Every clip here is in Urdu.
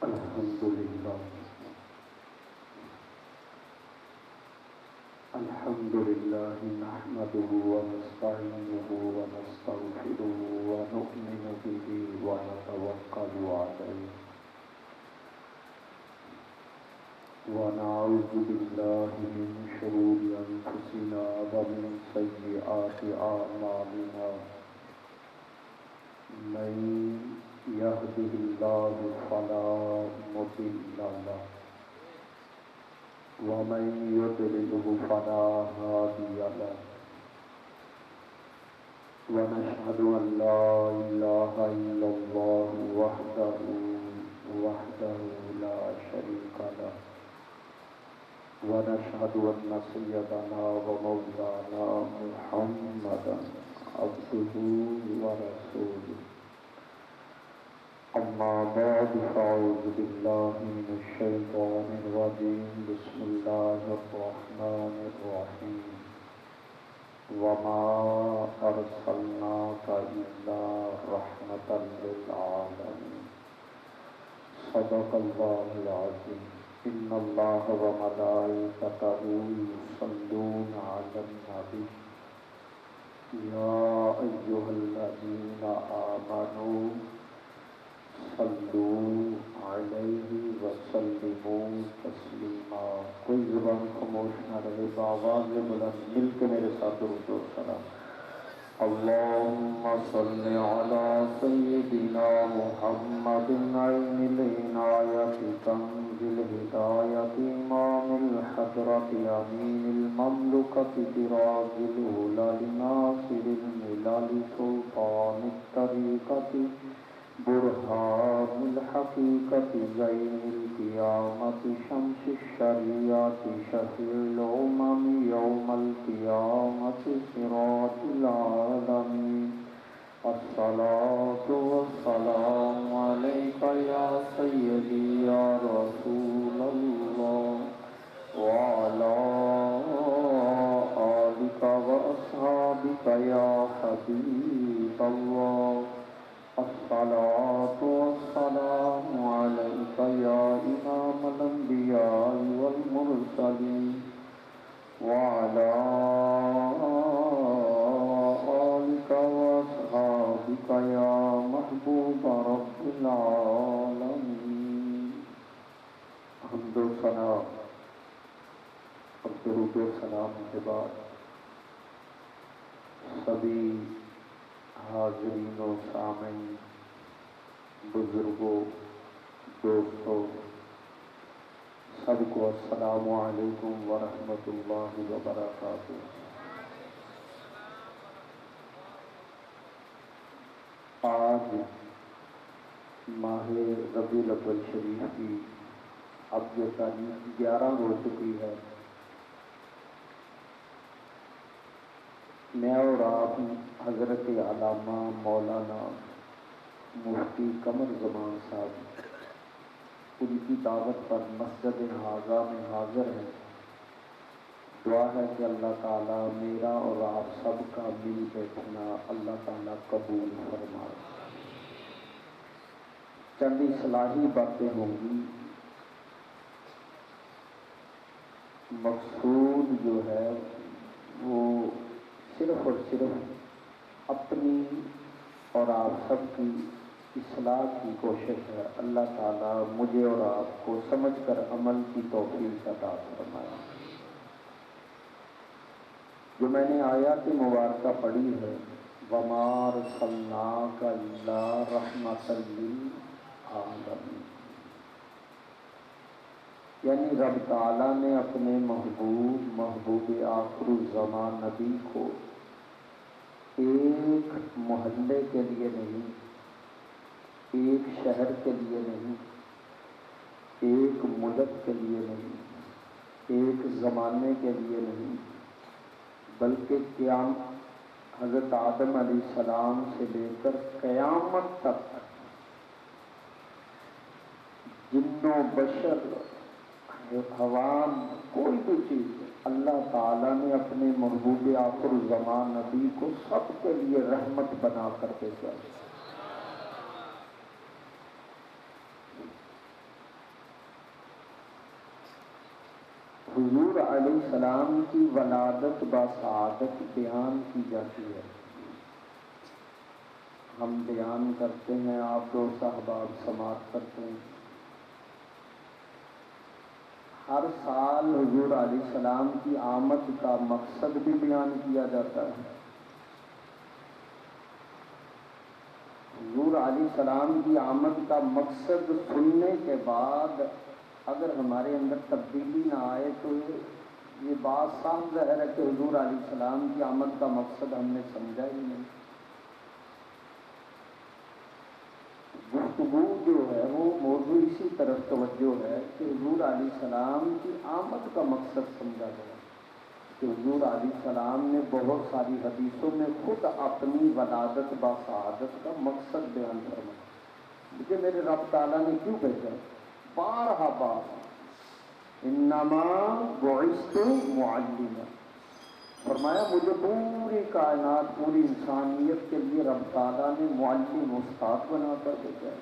الحمد لله الحمد لله نحمده ونستعينه ونستغفره ونؤمن به ونتوكل عليه ونعوذ بالله من شرور أنفسنا ومن سيئات أعمالنا من يهده الله فلا مضل له ومن يضلله فلا هادي له ونشهد أن لا إله إلا الله وحده لا شريك له ونشهد أن سيدنا ومولانا محمدا عبده ورسوله أما بعد فأعوذ بالله من الشيطان الرجيم بسم الله الرحمن الرحيم وما أرسلناك إلا رحمة للعالمين صدق الله العظيم إن الله وملائكته يصلون على النبي يا أيها الذين آمنوا صلوا عليه وسلموا تسلیما. کوئی زبان خاموش نہ رہے، بآواز بلند مل کے میرے ساتھ درود و سلام. اللهم صل على سيدنا محمد عين العناية كنز الهداية إمام الحضرة أمين المملكة طراز الهلال ناصر الملل سلطان الطريقة برهان الحقيقة زين القيامة شمس الشريعة شفيع الأمم يوم القيامة صراط العالمين. الصلاة والسلام عليك يا سيدي يا رسول الله وعلى آلك وأصحابك يا حبيب الله. الصلاة والسلام عليك يا إمام الأنبياء والمرسلين وعلى آلك وأصحابك يا محبوب رب العالمين. حمد و ثنا اور درود و سلام کے بعد سبھی حاضرین و سامعین، بزرگوں، دوستوں، سب کو السلام علیکم ورحمۃ اللہ وبرکاتہ. آج ماہ ربیع الاول شریف کی اب یہ تاریخ 11 ہو چکی ہے. میں اور آپ حضرت علامہ مولانا مفتی قمر زمان صاحب ان کی دعوت پر مسجد حاضہ میں حاضر ہیں. دعا ہے کہ اللہ تعالیٰ میرا اور آپ سب کا مل بیٹھنا اللہ تعالیٰ قبول فرمائے. چند اصلاحی باتیں ہوں گی. مقصود جو ہے وہ صرف اور صرف اپنی اور آپ سب کی اصلاح کی کوشش ہے. اللہ تعالیٰ مجھے اور آپ کو سمجھ کر عمل کی توفیق عطا فرمائے. جو میں نے آیات مبارکہ پڑھی ہے وَمَا أَرْسَلْنَاكَ إِلَّا رَحْمَةً لِلْعَالَمِينَ، یعنی رب تعالیٰ نے اپنے محبوب آخر الزمان نبی کو ایک محلے کے لیے نہیں، ایک شہر کے لیے نہیں، ایک ملک کے لیے نہیں، ایک زمانے کے لیے نہیں، بلکہ حضرت آدم علیہ السلام سے لے کر قیامت تک جن و بشر حیوان کوئی بھی چیز اللہ تعالیٰ نے اپنے محبوب آخر الزمان نبی کو سب کے لیے رحمت بنا کر بھیجا. حضور علیہ السلام کی ولادت بسعادت بیان کی جاتی ہے، ہم بیان کرتے ہیں، آپ دوست احباب سماعت کرتے ہیں۔ ہر سال حضور علیہ السلام کی آمد کا مقصد بھی بیان کیا جاتا ہے۔ حضور علیہ السلام کی آمد کا مقصد سننے کے بعد اگر ہمارے اندر تبدیلی نہ آئے تو یہ بات صاف ظاہر ہے کہ حضور علیہ السلام کی آمد کا مقصد ہم نے سمجھا ہی نہیں۔ گفتگو جو ہے وہ موضوع اسی طرف توجہ ہے کہ حضور علیہ السلام کی آمد کا مقصد سمجھا گیا کہ حضور علیہ السلام نے بہت ساری حدیثوں میں خود اپنی ولادت بسعادت کا مقصد بیان فرمایا۔ مجھے میرے رب تعالیٰ نے کیوں بھیجا؟ بارہا بار انما بعثت معلما، فرمایا مجھے پوری کائنات پوری انسانیت کے لیے رب تعالیٰ نے معلم استاد بنا کر بھیجا ہے،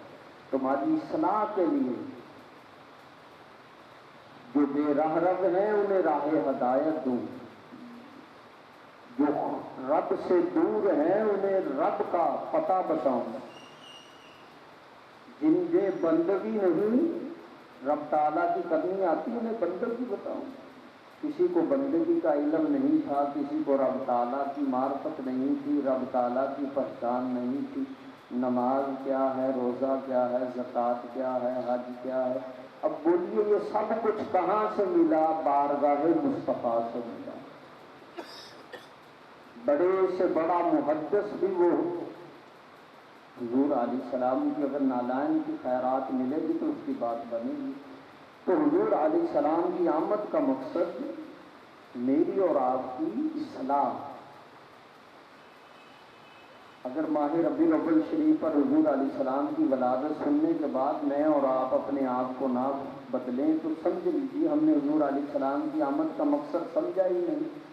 تمہاری اصلاح کے لیے۔ جو بے راہ رب ہیں انہیں راہ ہدایت دوں، جو رب سے دور ہیں انہیں رب کا پتہ بتاؤں، جن کے بندگی نہیں رب تعالیٰ کی کرنی آتی انہیں بندگی بتاؤں۔ کسی کو بندگی کا علم نہیں تھا، کسی کو رب تعالیٰ کی معرفت نہیں تھی، رب تعالیٰ کی پہچان نہیں تھی، نماز کیا ہے، روزہ کیا ہے، زکوٰۃ کیا ہے، حج کیا ہے۔ اب بولیے یہ سب کچھ کہاں سے ملا؟ بارگاہ مصطفیٰ سے ملا۔ بڑے سے بڑا محدث بھی وہ حضور علیہ السلام کی اگر نالائن کی خیرات ملے گی تو اس کی بات بنے گی۔ تو حضور علیہ السلام کی آمد کا مقصد میری اور آپ کی اصلاح۔ اگر ماہ ربیع الاول شریف پر حضور علیہ السلام کی ولادت سننے کے بعد میں اور آپ اپنے آپ کو نہ بدلیں تو سمجھ لیجیے ہم نے حضور علیہ السلام کی آمد کا مقصد سمجھا ہی نہیں۔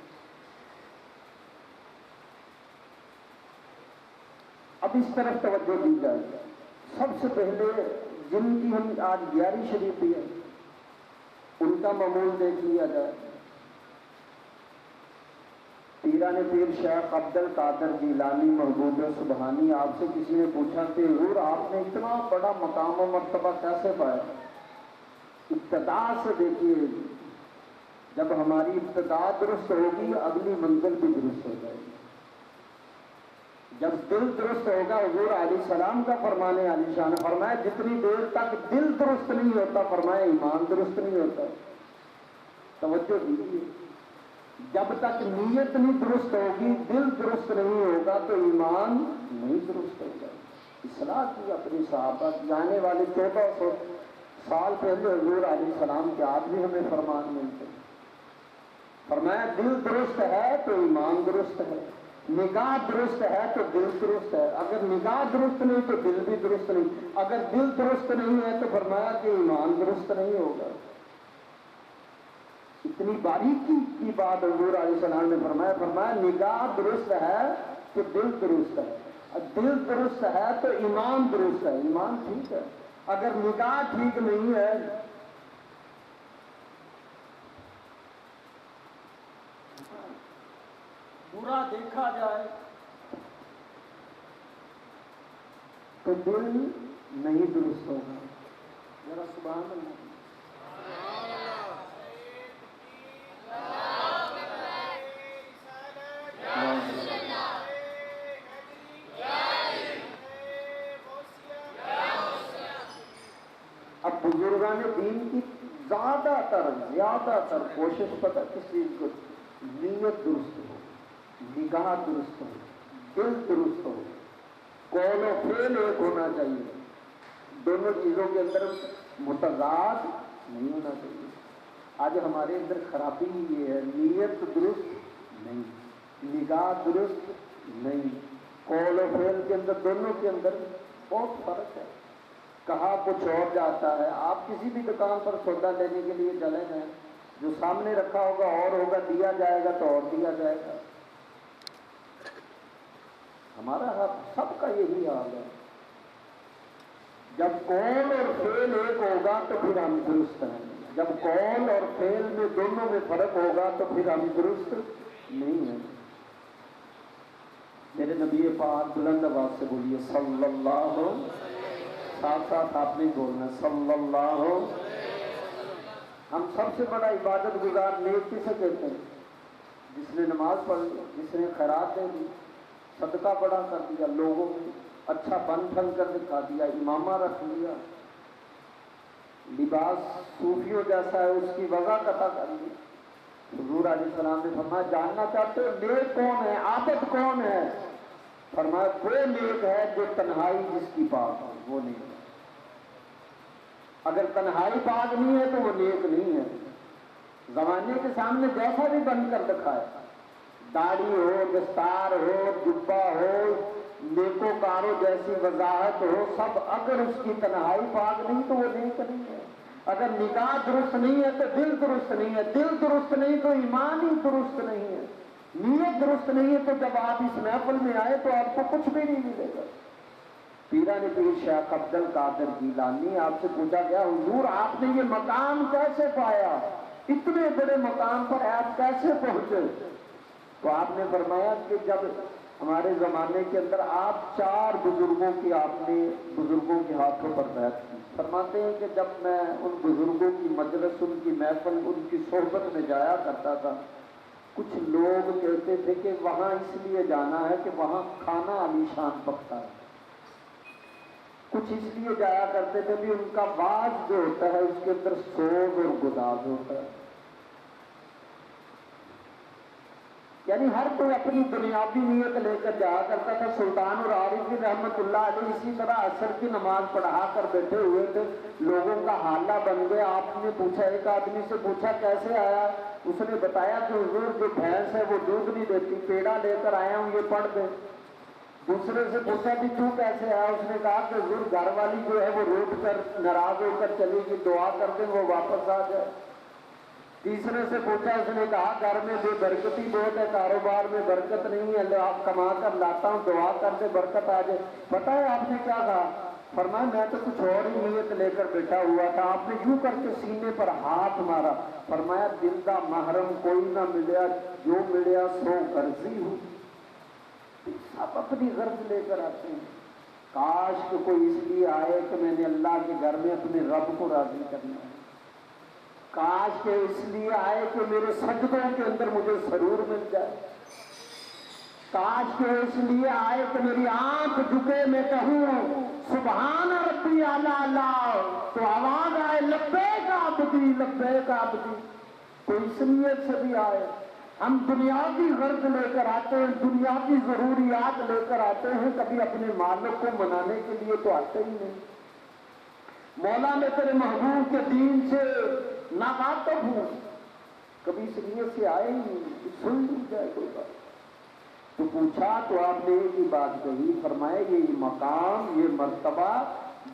اب اس طرف توجہ دی جائے، سب سے پہلے جن کی ہم آج 11 شریف ہے ان کا معمول دیکھ لیا جائے۔ پیران پیر شیخ عبد القادر جیلانی محبوب سبحانی، آپ سے کسی نے پوچھا کہ حضور آپ نے اتنا بڑا مقام و مرتبہ کیسے پایا؟ ابتدا سے دیکھیے، جب ہماری ابتدا درست ہوگی اگلی منزل بھی درست ہو جائے گی۔ جب دل درست ہوگا، حضور علیہ السلام کا فرمانے علی شان فرمایا جتنی دیر تک دل درست نہیں ہوتا فرمایا ایمان درست نہیں ہوتا۔ توجہ دیجیے، جب تک نیت نہیں درست ہوگی، دل درست نہیں ہوگا تو ایمان نہیں درست ہوگا۔ اصلاح کی اپنی صحابہ کی، آنے والے 1400 سال پہلے حضور علیہ السلام کے آج بھی ہمیں فرمان ملتے ہیں۔ فرمایا دل درست ہے تو ایمان درست ہے، نگاہ درست ہے تو دل درست ہے، اگر نگاہ درست نہیں تو دل بھی درست نہیں، اگر دل درست نہیں ہے تو فرمایا کہ ایمان درست نہیں ہوگا۔ اتنی باریکی کی بات حضور علیہ السلام نے فرمایا نگاہ درست ہے تو دل درست ہے، دل درست ہے تو ایمان درست ہے، ایمان ٹھیک ہے۔ اگر نگاہ ٹھیک نہیں ہے، برا دیکھا جائے تو دل نہیں درست ہوگا۔ ذرا سبحان اللہ۔ اب بزرگان دین کی زیادہ تر کوشش پتہ کس چیز کو؟ نیت درست ہو، نگاہ درست ہو، دل درست ہو، قول و فعل ایک ہونا چاہیے، دونوں چیزوں کے اندر متضاد نہیں ہونا چاہیے۔ آج ہمارے اندر خرابی یہ ہے، نیت درست نہیں، نگاہ درست نہیں، قول و فعل کے اندر دونوں کے اندر بہت فرق ہے۔ کہا کچھ اور جاتا ہے۔ آپ کسی بھی دکان پر سودا لینے کے لیے چلے جائیں، جو سامنے رکھا ہوگا اور ہوگا، دیا جائے گا تو اور دیا جائے گا۔ ہمارا سب کا یہی حال ہے۔ جب قول اور فعل ایک ہوگا تو پھر ہم درست ہیں، جب قول اور فعل میں دونوں میں فرق ہوگا تو پھر ہم درست نہیں ہیں۔ میرے نبی پاک بلند آواز سے بولیے صلی اللہ، ساتھ ساتھ آپ نے بولنا صلی اللہ۔ ہم سب سے بڑا عبادت گزار نیک کسے کہتے ہیں؟ جس نے نماز پڑھ لی، جس نے خیرات دے دی، صدقہ بڑا کر دیا، لوگوں میں اچھا بن ٹھن کر دکھا دیا، امامہ رکھ لیا، لباس صوفیوں جیسا ہے اس کی وضع قطع کر لی۔ حضور علیہ السلام نے فرمایا جاننا چاہتے ہو نیک کون ہے، عابد کون ہے؟ فرمایا وہ نیک ہے جو تنہائی جس کی پاک ہے، وہ نیک ہے۔ اگر تنہائی پاک نہیں ہے تو وہ نیک نہیں ہے۔ زمانے کے سامنے جیسا بھی بن کر دکھائے، داڑھی ہو، دستار ہو، جبہ ہو، نیکوکاروں جیسی وضاحت ہو، سب اگر اس کی تنہائی پاک نہیں تو وہ نیک نہیں ہے۔ اگر نگاہ درست نہیں ہے تو دل درست نہیں ہے، دل درست نہیں تو ایمان ہی درست نہیں ہے، نیت درست نہیں ہے تو جب آپ اس محفل میں آئے تو آپ کو کچھ بھی نہیں ملے گا۔ پیران پیر شیخ عبد القادر جیلانی آپ سے پوچھا گیا حضور آپ نے یہ مقام کیسے پایا، اتنے بڑے مقام پر آپ کیسے پہنچے؟ تو آپ نے فرمایا کہ جب ہمارے زمانے کے اندر آپ 4 بزرگوں کی آپ نے بزرگوں کے ہاتھوں پر بیعت کی۔ فرماتے ہیں کہ جب میں ان بزرگوں کی مجلس، ان کی محفل، ان کی صحبت میں جایا کرتا تھا، کچھ لوگ کہتے تھے کہ وہاں اس لیے جانا ہے کہ وہاں کھانا عالیشان پکتا ہے، کچھ اس لیے جایا کرتے تھے کہ ان کا واز جو ہوتا ہے اس کے اندر سوز اور گداز ہوتا ہے۔ یعنی ہر کوئی اپنی دنیاوی نیت لے کر جایا کرتا تھا۔ سلطان اور عارفی رحمت اللہ علیہ اسی طرح عصر کی نماز پڑھا کر بیٹھے ہوئے تھے، لوگوں کا حالہ بن گیا۔ آپ نے پوچھا، ایک آدمی سے پوچھا کیسے آیا؟ اس نے بتایا کہ حضور جو بھینس ہے وہ دودھ نہیں دیتی، پیڑا لے کر آیا ہوں یہ پڑھ دیں۔ دوسرے سے پوچھا کہ تو کیسے آیا؟ اس نے کہا کہ حضور گھر والی جو ہے وہ روٹ کر ناراض ہو کر چلی گئی، دعا کر دیں وہ واپس آ جائے۔ تیسرے سے پوچھا، اس نے کہا گھر میں بے برکتی بہت ہے، کاروبار میں برکت نہیں ہے، آپ کما کر لاتا ہوں، دعا کر دے برکت آ جائے۔ پتہ ہے آپ نے کیا کہا؟ فرمایا میں تو کچھ اور ہی نیت لے کر بیٹھا ہوا تھا۔ آپ نے یوں کر کے سینے پر ہاتھ مارا، فرمایا دل دا محرم کوئی نہ ملیا، جو ملیا سو غرضی ہوں۔ سب اپنی غرض لے کر آتے ہیں۔ کاش کہ کوئی اس لیے آئے کہ میں نے اللہ کے گھر میں اپنے رب کو راضی کرنا ہے، کاش کہ اس لیے آئے کہ میرے سجدوں کے اندر مجھے سرور مل جائے، کاش کہ اس لیے آئے کہ میری آنکھ جھکے میں کہوں سبحان ربی اعلیٰ اللہ تو آواز آئے لبیک عبدی لبیک عبدی۔ تو اس نیت سے بھی آئے۔ ہم دنیاوی غرض لے کر آتے ہیں، دنیاوی ضروریات لے کر آتے ہیں، کبھی اپنے مالک کو منانے کے لیے تو آتے ہی نہیں۔ مولا میں تیرے محبوب کے دین سے ناواقف ہوں، کبھی اس نیت سے آئے ہی نہیں، سن لی جائے کوئی بات۔ تو پوچھا تو آپ نے ایک ہی بات کہی، فرمایا یہ مقام، یہ مرتبہ،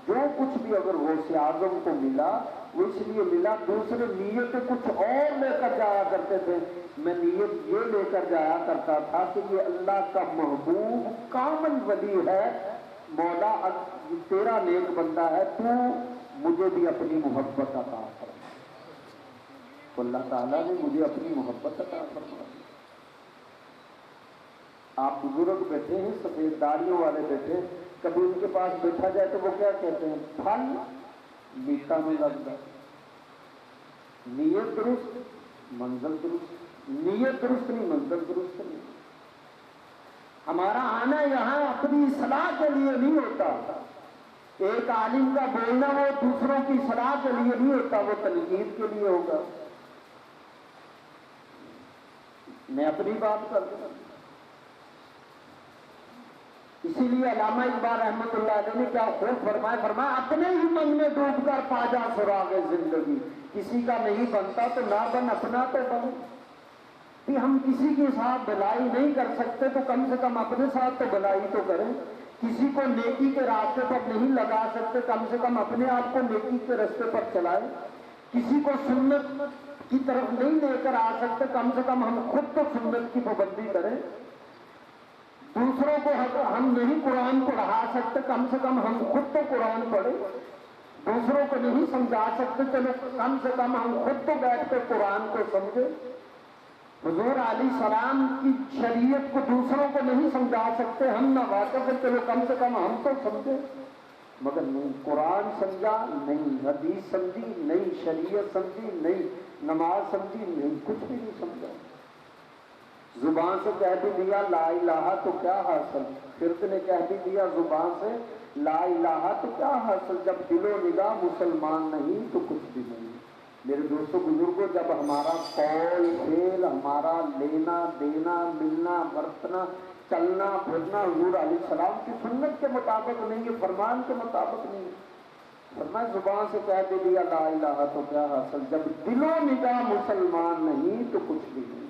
جو کچھ بھی اگر غوث اعظم کو ملا وہ اس لیے ملا، دوسرے نیت کچھ اور لے کر جایا کرتے تھے، میں نیت یہ لے کر جایا کرتا تھا کہ یہ اللہ کا محبوب کامل ولی ہے، مولا تیرا نیک بندہ ہے، تو مجھے بھی اپنی محبت عطا فرما۔ تو اللہ تعالیٰ نے مجھے اپنی محبت عطا فرما دی۔ آپ بزرگ بیٹھے ہیں، سفید داڑھیوں والے بیٹھے، کبھی ان کے پاس بیٹھا جائے تو وہ کیا کہتے ہیں؟ پھل میٹھا میں لگتا، نیت درست منزل درست، نیت درست نہیں منزل درست نہیں۔ ہمارا آنا یہاں اپنی اصلاح کے لیے نہیں ہوتا، ایک عالم کا بولنا وہ دوسروں کی اصلاح کے لیے نہیں ہوتا، وہ تنقید کے لیے ہوگا۔ میں اپنی بات کر دوں، اسی لیے علامہ اقبال رحمت اللہ علیہ نے کیا خوب فرمایا، فرمایا اپنے ہی من میں ڈوب کر پا جا سراغ زندگی، کسی کا نہیں بنتا تو نہ بن، اپنا تو بن۔ کہ ہم کسی کے ساتھ بھلائی نہیں کر سکتے تو کم سے کم اپنے ساتھ تو بھلائی تو کریں، کسی کو نیکی کے راستے پر نہیں لگا سکتے کم سے کم اپنے آپ کو نیکی کے راستے پر چلائیں، کسی کو سنت کی طرف نہیں لے کر آ سکتے کم سے کم ہم خود تو سنت کی پابندی کریں، دوسروں کو ہم نہیں قرآن پڑھا سکتے کم سے کم ہم خود تو قرآن پڑھیں۔ دوسروں کو نہیں سمجھا سکتے، چلو کم سے کم ہم خود تو بیٹھ کے قرآن کو سمجھے۔ حضور علیہ السلام کی شریعت کو دوسروں کو نہیں سمجھا سکتے، ہم نہ واقف ہیں، چلو کم سے کم ہم تو سمجھے۔ مگر نہیں، قرآن سمجھا نہیں، حدیث سمجھی نہیں، شریعت سمجھی نہیں، نماز سمجھی نہیں، کچھ بھی نہیں سمجھا۔ زبان سے کہہ بھی دیا لا الہ تو کیا حاصل، فرد نے کہہ بھی دیا زبان سے لا الہ تو کیا حاصل، جب دل و نگاہ مسلمان نہیں تو کچھ بھی نہیں۔ میرے دوستوں بزرگوں، جب ہمارا قول فعل، ہمارا لینا دینا، ملنا برتنا، چلنا پھرنا حضور علیہ السلام کی سنت کے مطابق نہیں ہے، فرمان کے مطابق نہیں ہے، فرمایا زبان سے کہہ بھی دیا لا الہ تو کیا حاصل، جب دل و نگاہ مسلمان نہیں تو کچھ بھی نہیں۔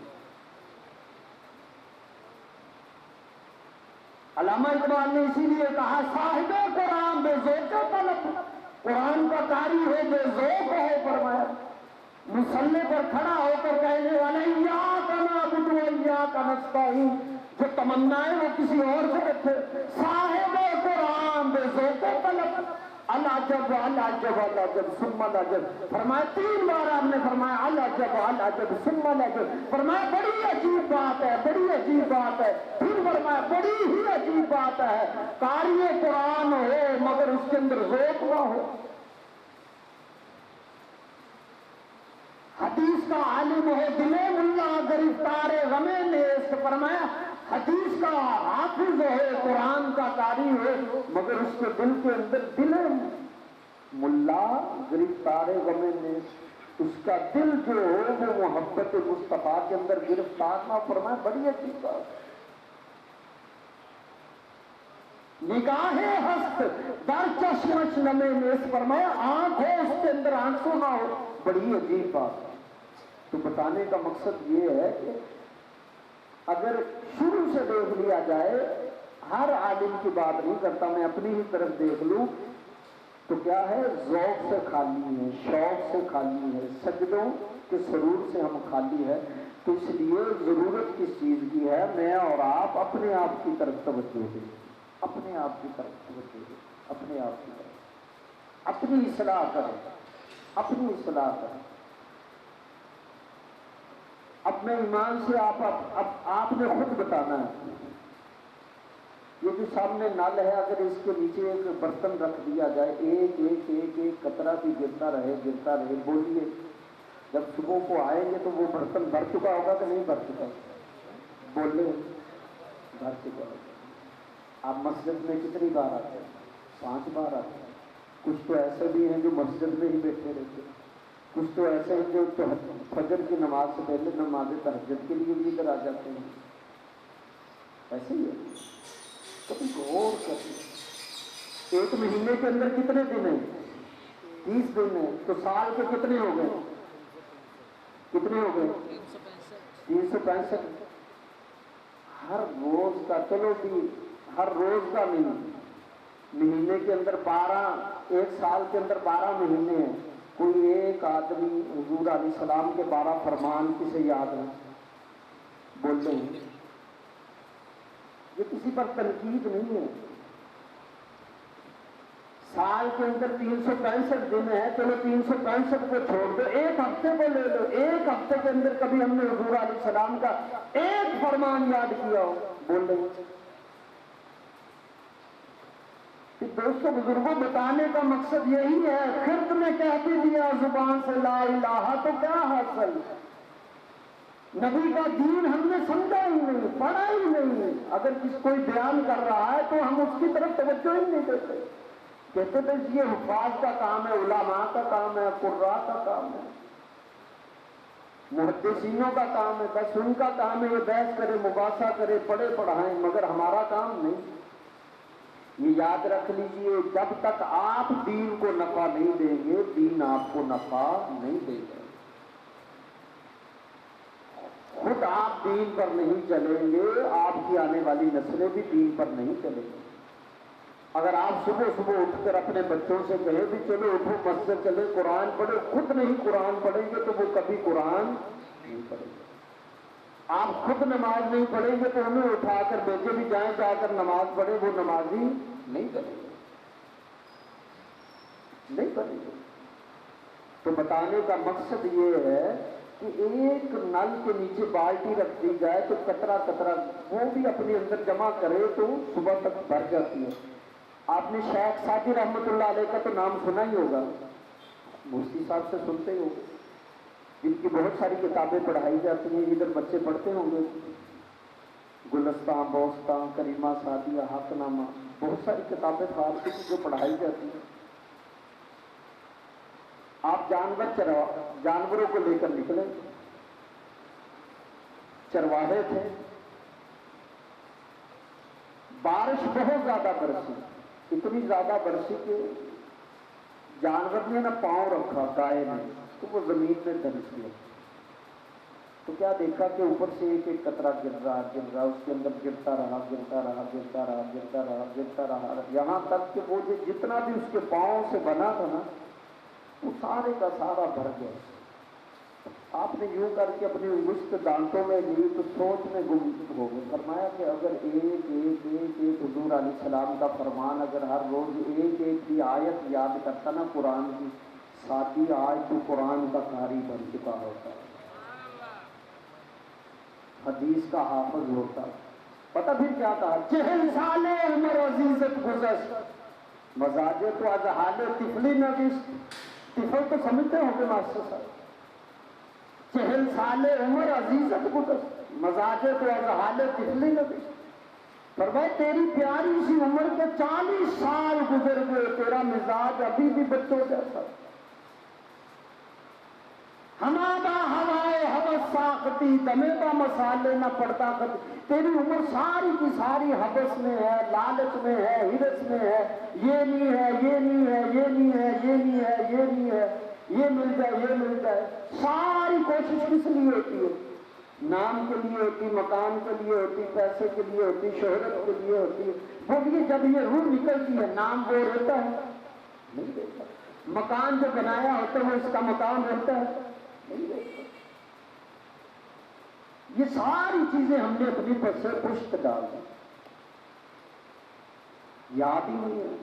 علامہ اقبال نے اسی لیے کہا صاحب قرآن بے ذوق طلب، قرآن کا قاری ہو بے ذوق ہو، فرمایا مصلی پر کھڑا ہو کر کہنے والا ایاک نعبد و ایاک نستعین، جو تمنائیں وہ کسی اور سے رکھے، صاحب قرآن بے ذوق طلب، العجب العجب العجب ثم العجب، فرمایا 3 بار آپ نے فرمایا العجب العجب ثم العجب، فرمایا بڑی عجیب بات ہے، بڑی عجیب بات ہے، پھر فرمایا بڑی ہی عجیب بات ہے، قاری قرآن ہو مگر اس کے اندر ذوق نہ ہو، حدیث کا عالم ہو دل ملا گرفتار غم نیست، فرمایا حدیث کا حافظ ہے، قرآن کا قاری ہو مگر اس کے دل کے اندر دل ملا گرفتار غم نیست، اس کا دل جو ہو وہ محبت مصطفیٰ کے اندر گرفتار نہ، فرمایا بڑی عجیب بات۔ نگاہ ہست در چشمش نمے نیست، فرمایا آنکھ ہو اس کے اندر آنسو نہ ہو، بڑی عجیب بات۔ تو بتانے کا مقصد یہ ہے کہ اگر شروع سے دیکھ لیا جائے، ہر عالم کی بات نہیں کرتا، میں اپنی ہی طرف دیکھ لوں تو کیا ہے، ذوق سے خالی ہے، شوق سے خالی ہے، سجدوں کے سرور سے ہم خالی ہے۔ تو اس لیے ضرورت کس چیز کی ہے، میں اور آپ اپنے آپ کی طرف توجہ دیں، اپنے آپ کی طرف توجہ دیں، اپنے آپ کی طرف اپنی اصلاح کریں، اپنی اصلاح کریں۔ اب میں ایمان سے آپ نے خود بتانا ہے، یہ جو سامنے نل ہے اگر اس کے نیچے ایک برتن رکھ دیا جائے، ایک ایک ایک ایک قطرہ بھی گرتا رہے گرتا رہے، بولیے جب صبح کو آئیں گے تو وہ برتن بھر چکا ہوگا کہ نہیں بھر چکا؟ بولے بھر چکا ہوگا۔ آپ مسجد میں کتنی بار آتے ہیں؟ 5 بار آتے ہیں۔ کچھ تو ایسے بھی ہیں جو مسجد میں ہی بیٹھے رہتے ہیں، کچھ تو ایسے ہیں جو فجر کی نماز سے پہلے نماز تہجد کے لیے بھی ادھر آ جاتے ہیں، ایسے ہی ہے۔ کبھی غور کریں، ایک مہینے کے اندر کتنے دن ہیں؟ 30 دن ہیں، تو سال کے کتنے ہو گئے؟ کتنے ہو گئے؟ 365۔ ہر روز کا، چلو بھی ہر روز کا نہیں، مہینے کے اندر 12، ایک سال کے اندر 12 مہینے ہیں، کوئی ایک آدمی حضور علیہ السلام کے 12 فرمان کسے یاد ہے؟ بولتے ہیں یہ کسی پر تنقید نہیں ہے۔ سال کے اندر 365 دن ہے، چلو 365 کو چھوڑ دو، ایک ہفتے کو لے لو، ایک ہفتے کے اندر کبھی ہم نے حضور علیہ السلام کا ایک فرمان یاد کیا ہو؟ بول رہے ہیں کہ دوستوں بزرگوں، بتانے کا مقصد یہی ہے، خرد نے کہہ بھی دیا زبان سے لا الہ تو کیا حاصل، نبی کا دین ہم نے سمجھا ہی نہیں، پڑھا ہی نہیں، اگر کوئی بیان کر رہا ہے تو ہم اس کی طرف توجہ ہی نہیں دیتے، کہتے تھے یہ حفاظ کا کام ہے، علماء کا کام ہے، قراء کا کام ہے، محدثینوں کا کام ہے، بس ان کا کام ہے یہ بحث کرے، مباحثہ کرے، پڑھے پڑھائیں، مگر ہمارا کام نہیں۔ یہ یاد رکھ لیجئے، جب تک آپ دین کو نفع نہیں دیں گے، دین آپ کو نفع نہیں دے گا۔ خود آپ دین پر نہیں چلیں گے، آپ کی آنے والی نسلیں بھی دین پر نہیں چلیں گی۔ اگر آپ صبح صبح اٹھ کر اپنے بچوں سے کہیں بھی چلو اٹھو مسجد چلے قرآن پڑھے، خود نہیں قرآن پڑھیں گے تو وہ کبھی قرآن نہیں پڑھیں گے۔ آپ خود نماز نہیں پڑھیں گے تو ہمیں اٹھا کر بیٹے بھی جائیں جا کر نماز پڑھے، وہ نمازی نہیں کریں گے۔ نہیں بنے گی۔ تو بتانے کا مقصد یہ ہے کہ ایک نل کے نیچے بالٹی رکھ دی جائے تو قطرہ قطرہ وہ بھی اپنے اندر جمع کرے تو صبح تک بھر جاتی ہے۔ آپ نے شیخ سعدی رحمۃ اللہ علیہ کا تو نام سنا ہی ہوگا، مفتی صاحب سے سنتے ہی ہوگا، جن کی بہت ساری کتابیں پڑھائی جاتی ہیں، ادھر بچے پڑھتے ہوں گے، گلستان، بوستان، کریمہ سعدیہ، حق نامہ، بہت ساری کتابیں فارسی کی جو پڑھائی جاتی ہیں۔ آپ جانوروں کو لے کر نکلے، چرواہے تھے، بارش بہت زیادہ برسی، اتنی زیادہ برسی کہ جانور نے نہ پاؤں رکھا گائے نے، تو وہ زمین میں دھنس گیا۔ تو کیا دیکھا کہ اوپر سے ایک ایک قطرہ گر رہا، اس کے اندر گرتا رہا، یہاں تک کہ وہ جتنا بھی اس کے پاؤں سے بنا تھا نا، وہ سارے کا سارا بھر گیا۔ آپ نے یوں کر کے اپنی انگشت دانتوں میں لی تو سوچ میں گم ہو گئے۔ فرمایا کہ اگر ایک حضور علیہ السلام کا فرمان اگر ہر روز ایک کی آیت یاد کرتا نا قرآن کی، ساتھی آج تو قرآن کا قاری بن چکا ہوتا، حدیث کا حافظ ہوتا۔ پتہ پھر کیا کہا؟ 40 سال عمر عزیزت گزشت، مزاج تو از حال طفلی نوشت۔ طفل تو سمجھتے ہوں گے ماسٹر صاحب، 40 سال عمر عزیزت گزشت، مزاج تو از حال طفلی نوشت۔ فرمایا تیری پیاری سی عمر کے 40 سال گزر گئے، تیرا مزاج ابھی بھی بچوں جیسا۔ ہمارا ہوائے حوث ساختی دمے کا مسالے نہ پڑتا کبھی۔ تیری عمر ساری کی ساری حوث میں ہے، لالچ میں ہے، ہرس میں ہے، یہ نہیں ہے، یہ نہیں ہے، یہ نہیں ہے، یہ نہیں ہے، یہ نہیں ہے، یہ مل جائے، یہ مل جائے۔ ساری کوشش کس لیے ہوتی ہے؟ نام کے لیے ہوتی، مکان کے لیے ہوتی، پیسے کے لیے ہوتی، شہرت کے لیے ہوتی ہے۔ بولیے جب یہ روح نکلتی ہے نام وہ رہتا ہے؟ نہیں رہتا۔ مکان جو بنایا ہوتا ہے اس کا مکان رہتا ہے؟ نہیں رہتا۔ یہ ساری چیزیں ہم نے اپنی پر سے پشت ڈال دی، یاد ہی نہیں ہے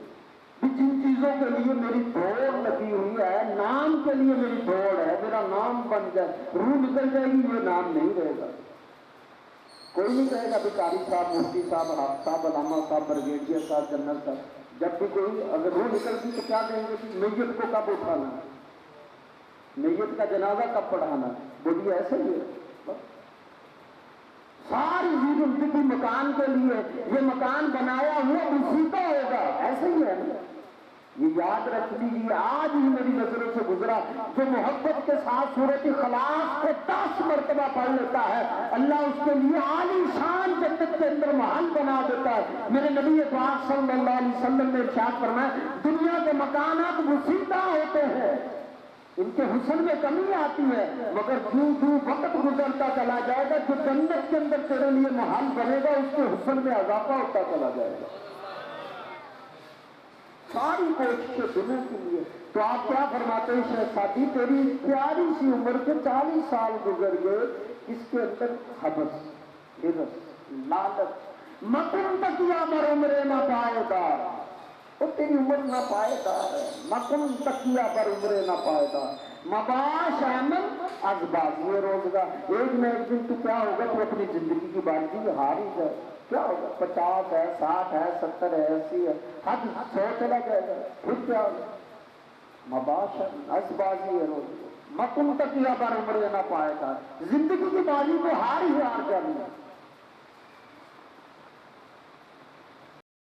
کہ جن چیزوں کے لیے میری دوڑ لگی ہوئی ہے، نام کے لیے میری دوڑ ہے، میرا نام بن جائے، روح نکل جائے گی، یہ نام نہیں رہے گا۔ کوئی نہیں کہے گا بھکاری صاحب، مفتی صاحب، حافظ صاحب، علامہ صاحب، بریگیڈیئر صاحب، جنرل صاحب۔ جب بھی کوئی اگر روح نکلتی تو کیا کہیں گے کہ میت کو کب اٹھانا ہے، میت کا جنازہ کب پڑھانا ہے؟ بولیے ایسے ہی ہے۔ ساری زندگی مکان کے لیے، یہ مکان بنایا ہوا اسی کا ہوگا، ایسے ہی ہے نا۔ یہ یاد رکھ لیجیے، آج ہی میری نظروں سے گزرا، جو محبت کے ساتھ سورۃ اخلاص کو 10 مرتبہ پڑھ لیتا ہے، اللہ اس کے لیے عالی شان جنت کے اندر محل بنا دیتا ہے۔ میرے نبی پاک صلی اللہ علیہ وسلم نے ارشاد فرمایا، دنیا کے مکانات وسیدہ ہوتے ہیں، ان کے حسن میں کمی آتی ہے، مگر جو وقت گزرتا چلا جائے گا، جو جنت کے اندر تیرے لیے محل بنے گا، اس کے حسن میں اضافہ ہوتا چلا جائے گا۔ ساری کوششیں دنیا کے لیے۔ تو آپ کیا فرماتے ہیں شیخ سعدی؟ تیری پیاری سی عمر کے 40 سال گزر گئے، اس کے اندر حبس، ہرس، لالچ، مکن تکیا بر عمرے نہ پائے دار، وہ تیری عمر نہ پائے دار ہے، مکن تکیا بر عمرے نہ پائے دار، مباش احمد از بازی روزگار۔ ایک نہ ایک دن تو کیا ہوگا، تو اپنی زندگی کی بازی ہار ہی جائے۔ کیا ہوگا؟ 50 ہے، 60 ہے، 70 ہے، 80 ہے، حد 100 چلا جائے گا، پھر کیا ہوگا؟ مباش از بازی روزگار، مکن تکیا بر عمرے نہ پائے گا۔ زندگی کی بازی کو ہار ہی ہار جانی ہے۔